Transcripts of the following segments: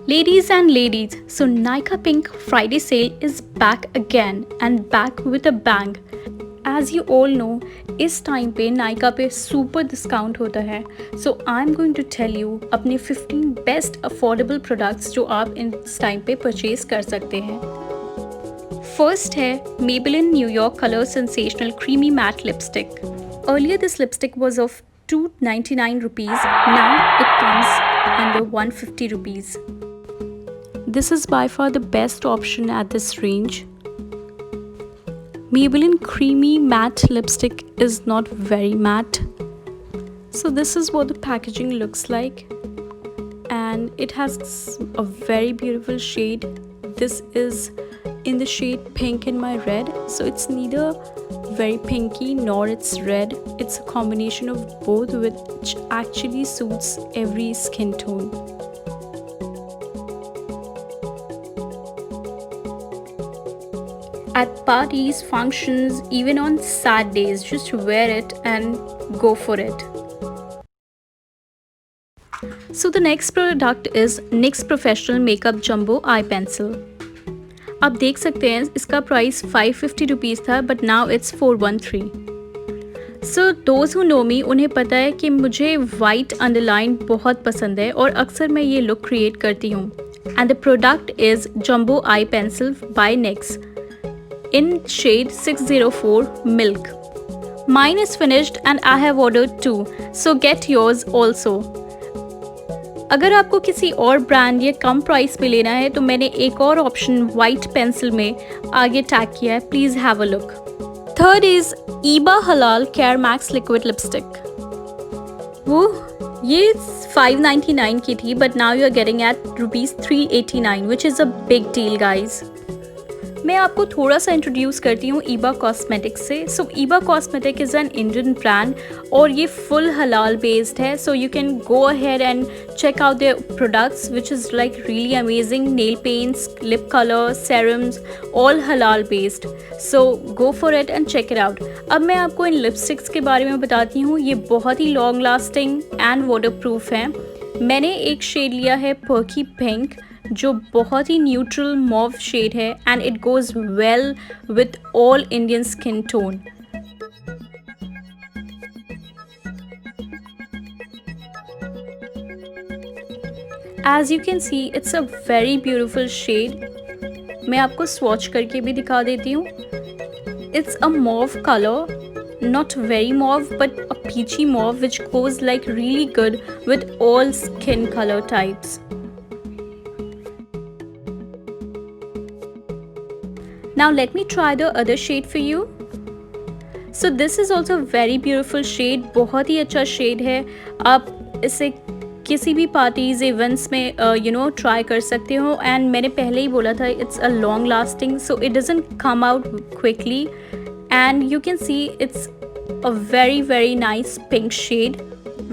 Ladies and ladies, so Nykaa Pink Friday sale is back again and back with a bang. As you all know, इस time पे नायका पे super discount होता है. So I am going to tell you अपने 15 best affordable products जो आप इस time पे परचेज कर सकते हैं. फर्स्ट है Maybelline New York Color Sensational Creamy Matte Lipstick. Earlier this lipstick was of 299 rupees. Now it comes under 150 rupees. This is by far the best option at this range. Maybelline Creamy Matte Lipstick is not very matte. So this is what the packaging looks like. And it has a very beautiful shade. This is in the shade Pink in My Red. So it's neither very pinky nor it's red. It's a combination of both which actually suits every skin tone. At parties, functions, even on sad days, just wear it and go for it. So the next product is NYX Professional Makeup Jumbo Eye Pencil. आप देख सकते हैं इसका price 550 rupees था but now it's 413. So those who know me उन्हें पता है कि मुझे वाइट अंडरलाइन बहुत पसंद है और अक्सर मैं ये लुक क्रिएट करती हूँ. And the product is jumbo eye pencil by NYX in shade 604 Milk. Mine is finished and I have ordered too, so get yours also. अगर आपको किसी और ब्रांड या कम प्राइस पे लेना है तो मैंने एक और ऑप्शन वाइट पेंसिल में आगे टैग किया है, please have a look. Third is Iba halal care max liquid lipstick. वो ये 599 की थी but now you are getting at ₹389 which is a big deal guys. मैं आपको थोड़ा सा इंट्रोड्यूस करती हूँ ईबा कॉस्मेटिक्स से. So Iba cosmetic is an Indian brand और ये फुल हलाल बेस्ड है. So you can go ahead and check out their products which is like really amazing. Nail paints, lip colour, serums, all halal based. So go for it and check it out. अब मैं आपको इन lipsticks के बारे में बताती हूँ. ये बहुत ही long lasting and waterproof हैं. मैंने एक शेड लिया है पर्की पिंक जो बहुत ही न्यूट्रल मॉव शेड है and it goes well with all Indian skin tone. As you can see it's a very beautiful shade. मैं आपको स्वॉच करके भी दिखा देती हूँ. It's a mauve colour, not very mauve but a peachy mauve which goes like really good with all skin color types. Now let me try the other shade for you. So this is also a very beautiful shade. बहुत ही अच्छा shade है. आप इसे किसी भी parties events में try कर सकते हो. एंड मैंने पहले ही बोला था it's a long lasting so it doesn't come out quickly. And you can see it's a very nice pink shade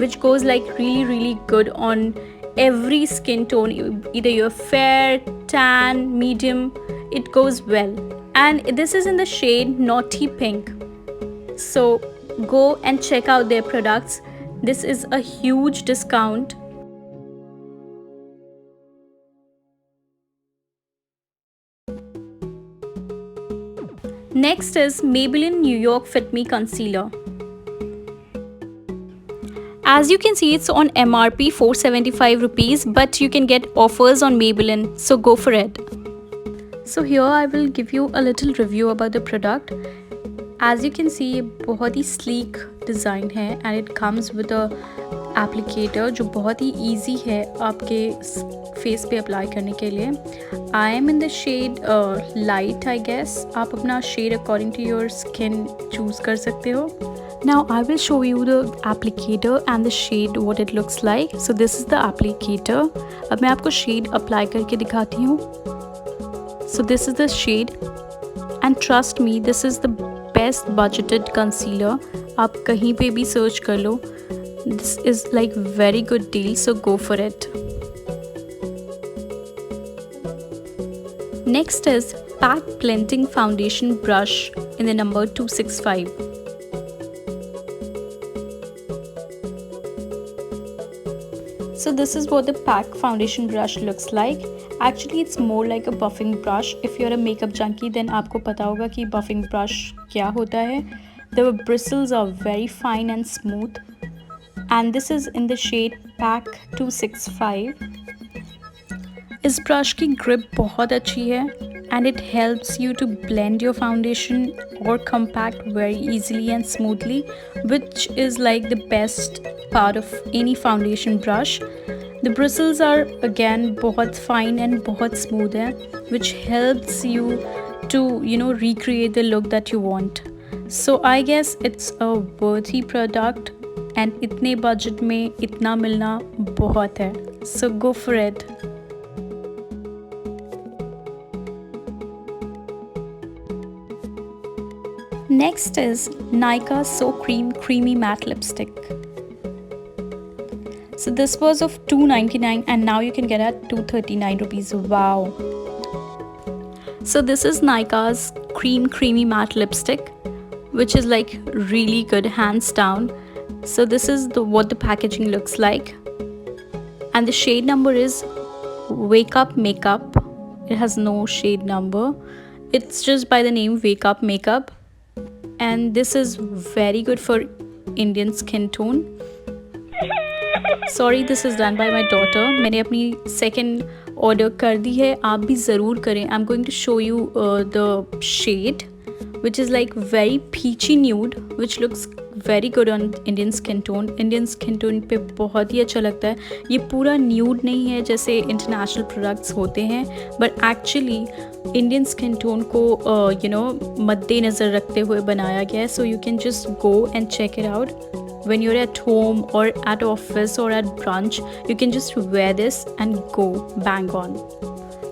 which goes like really good on every skin tone. Either you're fair, tan, medium, it goes well. And this is in the shade Naughty Pink. So go and check out their products. This is a huge discount. Next is Maybelline New York Fit Me Concealer. As you can see, it's on MRP 475 rupees, but you can get offers on Maybelline, so go for it. So here I will give you a little review about the product. As you can see, ये बहुत ही sleek design है and it comes with a applicator जो बहुत ही easy है आपके face पे apply करने के लिए. I am in the shade light I guess. आप अपना shade according to your skin choose कर सकते हो. Now I will show you the applicator and the shade what it looks like. So this is the applicator. अब मैं आपको shade apply करके दिखाती हूँ. So this is the shade and trust me this is the best budgeted concealer. आप कहीं पे भी सर्च कर लो. This is like very good deal, so go for it. Next is Pack Blending Foundation Brush in the number 265. So this is what the PAC foundation brush looks like. Actually it's more like a buffing brush. If you're a makeup junkie then आपको पता होगा कि buffing brush क्या होता है. The bristles are very fine and smooth. And this is in the shade PAC 265. इस brush की grip बहुत अच्छी है and it helps you to blend your foundation or compact very easily and smoothly, which is like the best part of any foundation brush. The bristles are again बहुत fine and बहुत smooth है, which helps you to recreate the look that you want. So I guess it's a worthy product and इतने budget में इतना मिलना बहुत है. So go for it. Next is Nykaa So Cream Creamy Matte Lipstick. So this was of $2.99 and now you can get at $239 rupees. Wow. So this is Nykaa's Cream Creamy Matte Lipstick, which is like really good, hands down. So this is what the packaging looks like. And the shade number is Wake Up Makeup. It has no shade number. It's just by the name Wake Up Makeup. And this is very good for Indian skin tone. Sorry, this is done by my daughter. मैंने अपनी second order कर दी है, आप भी ज़रूर करें. I'm going to show you the shade, which is like very peachy nude, which looks very good on Indian skin tone. Indian skin tone पे बहुत ही अच्छा लगता है. ये पूरा nude नहीं है जैसे international products होते हैं, but actually Indian skin tone को मद्देनज़र रखते हुए बनाया गया है. So you can just go and check it out. When you're at home or at office or at brunch, you can just wear this and go bang on.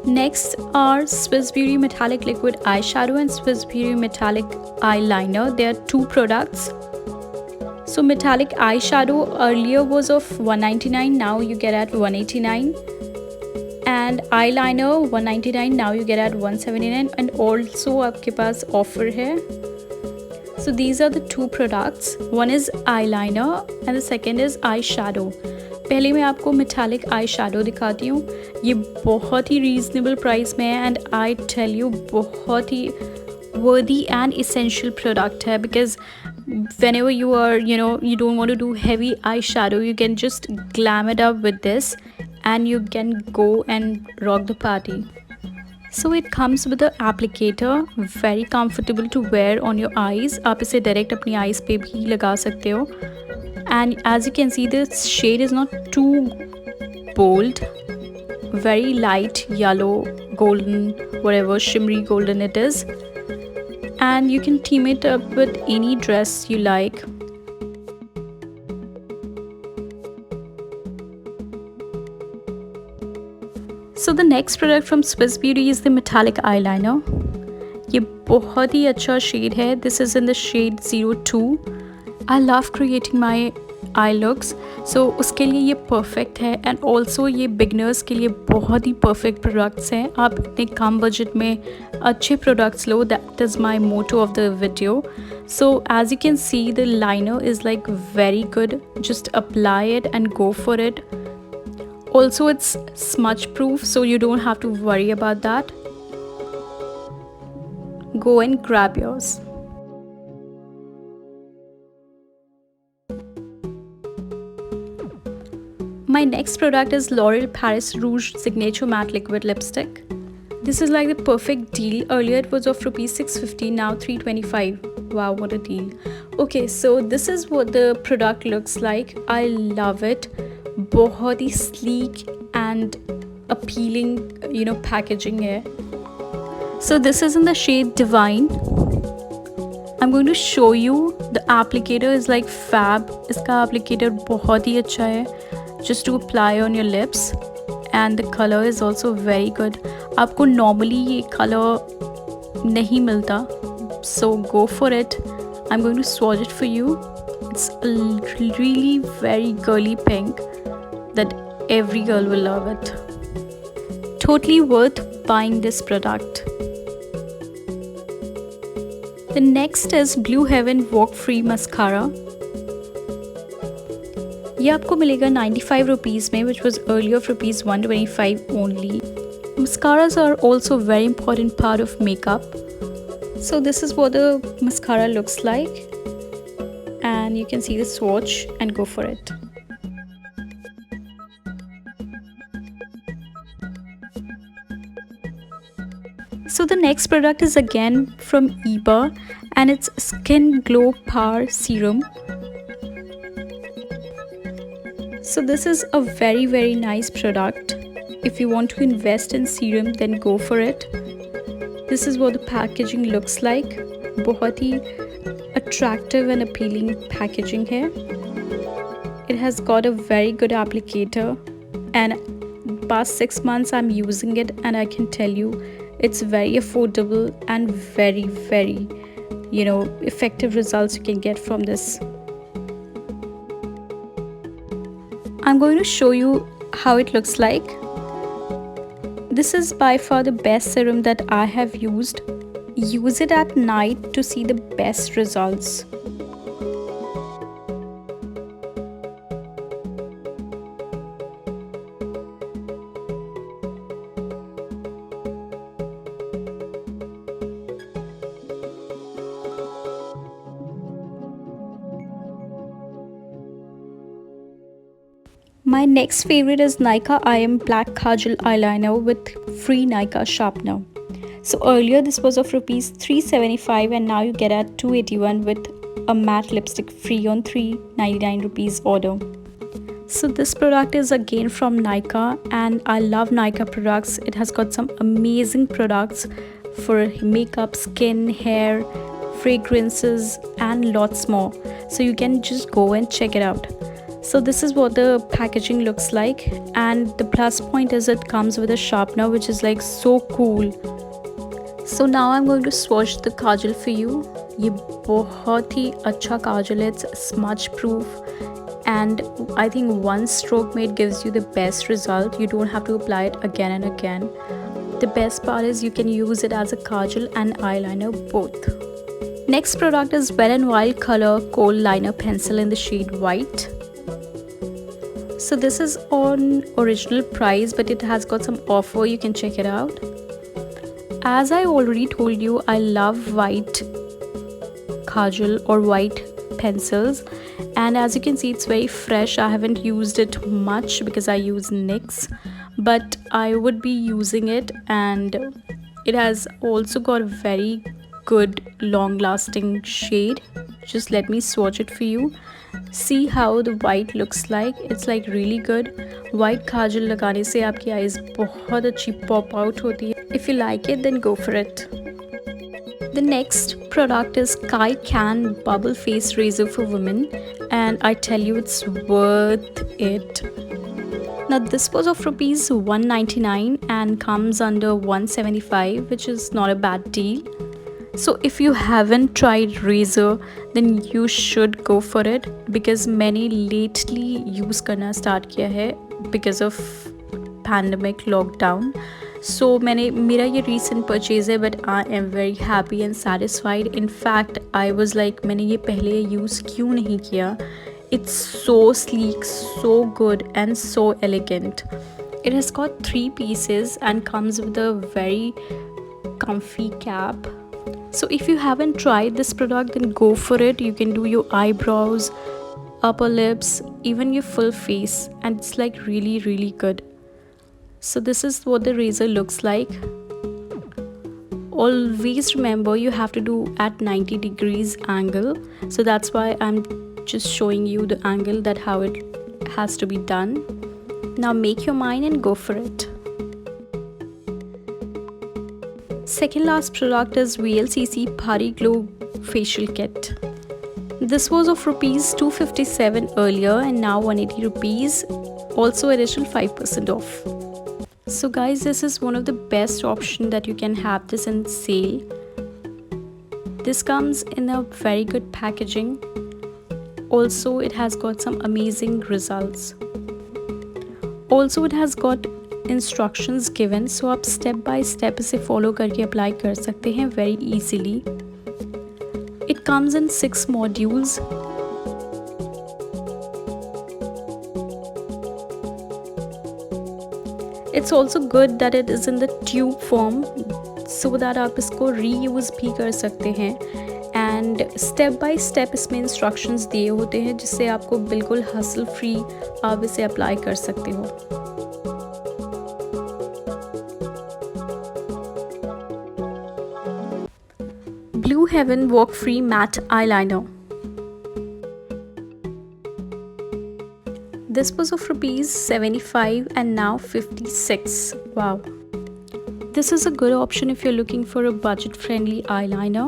Next are Swiss Beauty Metallic Liquid Eyeshadow and Swiss Beauty Metallic Eyeliner. There are two products. So Metallic Eyeshadow earlier was of $199, now you get at $189. And eyeliner $199, now you get at $179. And also आपके पास offer है. So these are the two products. One is eyeliner and the second is eyeshadow. पहले मैं आपको metallic eyeshadow दिखाती हूँ. ये बहुत ही reasonable price में है and I tell you बहुत ही worthy and essential product है, because whenever you are you don't want to do heavy eyeshadow, you can just glam it up with this and you can go and rock the party. So it comes with an applicator, very comfortable to wear on your eyes. आप इसे direct अपनी eyes पे भी लगा सकते हो. And as you can see, this shade is not too bold, very light yellow, golden, whatever shimmery golden it is. And you can team it up with any dress you like. So the next product from Swiss Beauty is the metallic eyeliner. ये बहुत ही अच्छा shade है. This is in the shade 02. I love creating my eye looks, so उसके लिए ये perfect है. And also ये beginners के लिए बहुत ही perfect products हैं. आप इतने कम budget में अच्छे products low. That is my motto of the video. So as you can see, the liner is like very good. Just apply it and go for it. Also it's smudge proof, so you don't have to worry about that. Go and grab yours. My next product is L'Oreal Paris Rouge Signature Matte Liquid Lipstick. This is like the perfect deal. Earlier it was of rupees 650, now 325. Wow, what a deal. Okay, so this is what the product looks like. I love it. बहुत ही sleek and appealing packaging है. So this is in the shade Divine. I'm going to show you. The applicator is like fab. इसका applicator बहुत ही अच्छा है, just to apply on your lips. And the color is also very good. आपको normally ये color नहीं मिलता, so go for it. I'm going to swatch it for you. It's a really very girly pink that every girl will love it. Totally worth buying this product. The next is Blue Heaven Walk Free Mascara. ये आपको मिलेगा 95 rupees में, which was early of rupees 125 only. Mascaras are also a very important part of makeup. So this is what the mascara looks like, and you can see the swatch and go for it. So the next product is again from Eba, and it's Skin Glow Power Serum. So this is a very nice product. If you want to invest in serum, then go for it. This is what the packaging looks like. बहुत ही attractive and appealing packaging here. It has got a very good applicator, and past 6 months I'm using it, and I can tell you it's very affordable and very effective results you can get from this. I'm going to show you how it looks like. This is by far the best serum that I have used. Use it at night to see the best results. My next favorite is Nykaa IM Black Kajal Eyeliner with free Nykaa sharpener. So earlier this was of rupees 375, and now you get at 281 with a matte lipstick free on 399 rupees order. So this product is again from Nykaa, and I love Nykaa products. It has got some amazing products for makeup, skin, hair, fragrances and lots more. So you can just go and check it out. So this is what the packaging looks like, and the plus point is it comes with a sharpener, which is like so cool. So now I'm going to swatch the kajal for you. ये बहुत ही अच्छा काजल है. It's smudge proof, and I think one stroke made gives you the best result. You don't have to apply it again and again. The best part is you can use it as a kajal and eyeliner both. Next product is Wet n Wild Color Kohl Liner Pencil in the shade White. So this is on original price, but it has got some offer. You can check it out. As I already told you, I love white kajal or white pencils, and as you can see, it's very fresh. I haven't used it much because I use NYX, but I would be using it, and it has also got a very good long lasting shade. Just let me swatch it for you. See how the white looks like. It's like really good. White kajal लगाने से आपकी eyes बहुत अच्छी pop out होती है. If you like it, then go for it. The next product is Kai Can Bubble Face Razor for Women, and I tell you it's worth it. Now this was of rupees 199 and comes under 175, which is not a bad deal. So if you haven't tried razor, then you should go for it, because मैंने lately use करना start किया है because of pandemic lockdown. So मेरा ये recent purchase है, but I am very happy and satisfied. In fact, I was like मैंने ये पहले use क्यों नहीं किया. It's so sleek, so good and so elegant. It has got 3 pieces and comes with a very comfy cap. So if you haven't tried this product, then go for it. You can do your eyebrows, upper lips, even your full face, and it's like really good. So this is what the razor looks like. Always remember you have to do at 90 degrees angle, so that's why I'm just showing you the angle, that how it has to be done. Now make your mind and go for it. Second last product is VLCC Bhari Glow Facial Kit. This was of rupees 257 earlier and now 180 rupees, also additional 5% off. So guys, this is one of the best option that you can have this in sale. This comes in a very good packaging. Also, it has got some amazing results. Also, it has got instructions given, so आप step by step इसे follow करके apply कर सकते हैं very easily. It comes in 6 modules. It's also good that it is in the tube form so that आप इसको reuse भी कर सकते हैं। एंड स्टेप बाय स्टेप इसमें इंस्ट्रक्शंस दिए होते हैं जिससे आपको बिल्कुल हसल फ्री आप इसे अप्लाई कर सकते हो। Blue Heaven Walk Free Matte Eyeliner. This was of rupees 75 and now 56. Wow. This is a good option if you're looking for a budget-friendly eyeliner.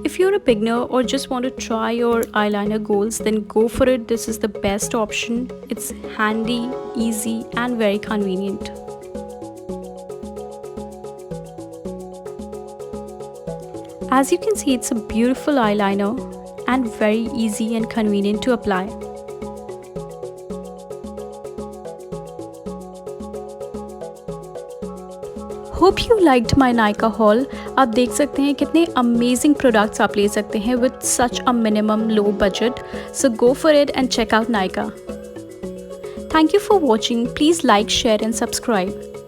If you're a beginner or just want to try your eyeliner goals, then go for it. This is the best option. It's handy, easy, and very convenient. As you can see, it's a beautiful eyeliner and very easy and convenient to apply. Hope you liked my Nykaa haul. आप देख सकते हैं कितने amazing products आप ले सकते हैं with such a minimum low budget. So go for it and check out Nykaa. Thank you for watching. Please like, share and subscribe.